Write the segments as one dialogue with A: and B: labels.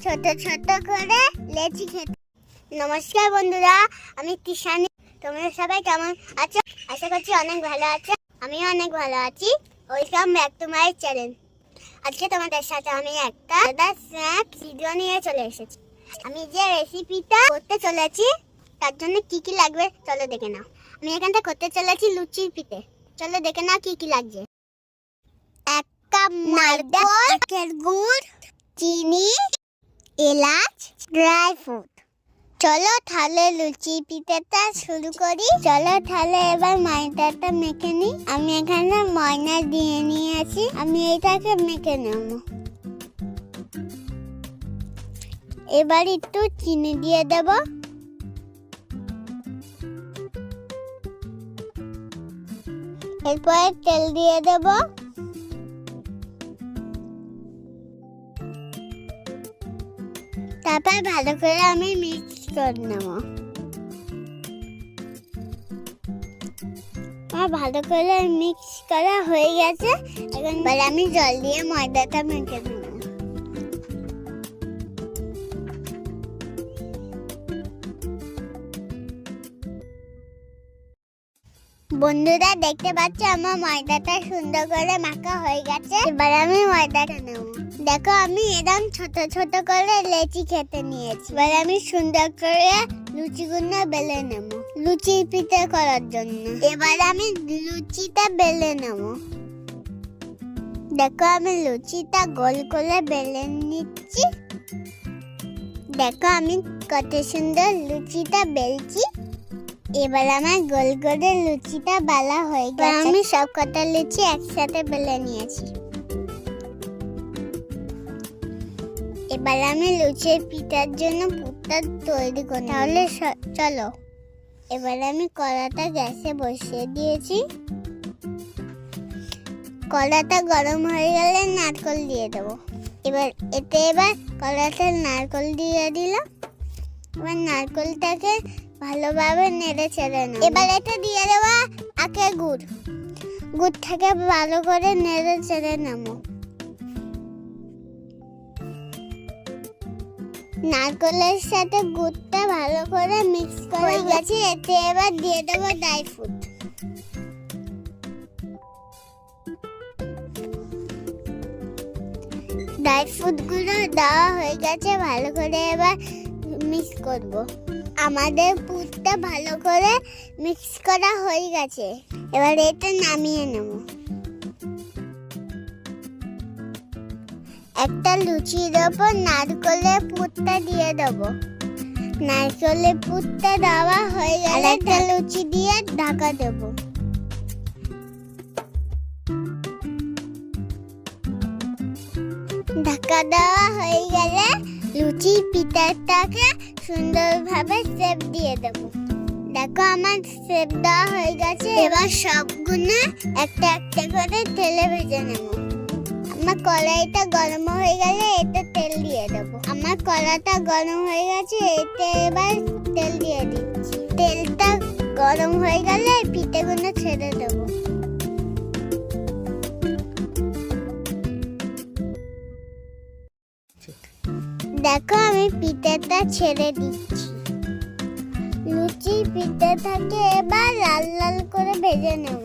A: ছোট ছোট করে লেচি খেতে। নমস্কার বন্ধুরা, আমি তিশানি। তোমরা সবাই কেমন আছো? আশা করছি অনেক ভালো আছো। আমিও অনেক ভালো আছি। Welcome back to my channel. আজকে তোমাদের সাথে আমি একটা স্ন্যাক ভিডিও নিয়ে চলে এসেছি। আমি যে রেসিপিটা করতে চলেছি তার জন্য কি কি লাগবে চলো দেখে নাও। আমি এখানটা করতে চলেছি লুচির পিঠে। চলো দেখে নাও কি কি লাগছে। 1 কাপ নারকেল গুড়, চিনি, এলাচ, ড্রাই ফ্রুট। চলো তাহলে লুচি পিঠাটা শুরু করি। চলো তাহলে এবার ময়দাটা মেখে নিই। আমি এখানে ময়দা দিয়ে নিয়েছি, আমি এটাকে মেখে নেব। এবার একটু চিনি দিয়ে দেব। এরপরে তেল দিয়ে দেব। তারপর ভালো করে আমি মিক্স করে নেব। ভালো করে মিক্স করা হয়ে গেছে। এখন আমি জল দিয়ে ময়দাটা মেখে নেব। বন্ধুরা দেখতে পাচ্ছ আমার ময়দাটা সুন্দর করে মাখা হয়ে গেছে। এবার আমি ময়দাটা নেব। দেখো আমি এরকম ছোট ছোট করে লেচি খেতে নিয়েছি। এবার আমি সুন্দর করে লুচিগুলো বেলে নেব লুচি পিঠে করার জন্য। এবার আমি লুচিটা বেলে নেব। দেখো আমি লুচিটা গোল করে বেলে নিচ্ছি। দেখো আমি কত সুন্দর লুচিটা বেলছি। এবার আমার গোল করে লুচিটা বেলা হয়ে গেছে। আমি সব কটা লুচি একসাথে বেলে নিয়েছি। এবার আমি লুচির পিঠার জন্য পুরটা তৈরি করি। তাহলে চলো। এবার আমি কড়াটা গ্যাসে বসিয়ে দিয়েছি। কড়াটা গরম হয়ে গেলে নারকেল দিয়ে দেবো। এবার কড়াতে নারকেল দিয়ে দিলাম। এবার নারকেলটাকে ভালোভাবে নেড়ে চেড়ে নেব। এবার এটা দিয়ে দেবো আখের গুড়টাকে ভালো করে নেড়ে চেড়ে নেব। নারকেলের সাথে গুড়টা ভালো করে মিক্স করে গেছে। এতে এবার দিয়ে দেবো ড্রাই ফ্রুট। ড্রাই ফ্রুট গুলো দেওয়া হয়ে গেছে। ভালো করে এবার মিক্স করব। আমাদের পুরটা ভালো করে মিক্স করা হয়ে গেছে। এবার এটা নামিয়ে নেব। একটা লুচির ওপর নারকেলের পুরটা দিয়ে দেব। নারকেলের পুরটা দেওয়া হয়ে গেলে একটা লুচি দিয়ে ঢাকা দেব। ঢাকা দেওয়া হয়ে গেলে লুচি পিঠাটাকে সুন্দরভাবে শেপ দিয়ে দেব। দেখো আমার শেপ দেওয়া হয়ে গেছে। এবার সবগুলো একটা একটা করে তেলে ভেজে নেব। আমার কড়াইটা গরম হয়ে গেলে এতে তেল দিয়ে দেব। আমার কড়াইটা গরম হয়ে গেছে, এতে এবার তেল দিয়ে দিচ্ছি। তেলটা গরম হয়ে গেলে পিঠেগুলো ছেড়ে দেব। দেখো আমি পিঠাটা ছেড়ে দিচ্ছি। লুচি পিঠাটাকে এবার লাল লাল করে ভেজে নেব।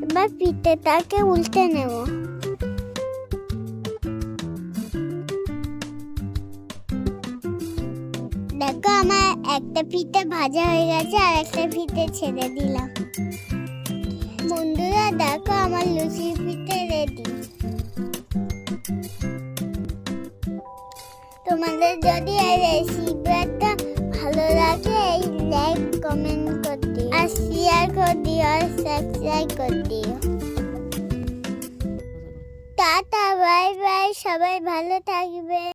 A: এবার পিঠাটাকে উল্টে নেব। দেখো আমার একটা পিঠে ভাজা হয়ে গেছে, আর একটা পিঠে ছেড়ে দিলাম। বন্ধুরা দেখো আমার লুচি পিঠে রেডি। তোমাদের যদি এই রেসিপিটা ভালো লাগে লাইক কমেন্ট করে দিও, আর শেয়ার করে দিও, আর সাবস্ক্রাইব করে দিও। টাটা বাই বাই, সবাই ভালো থাকবে।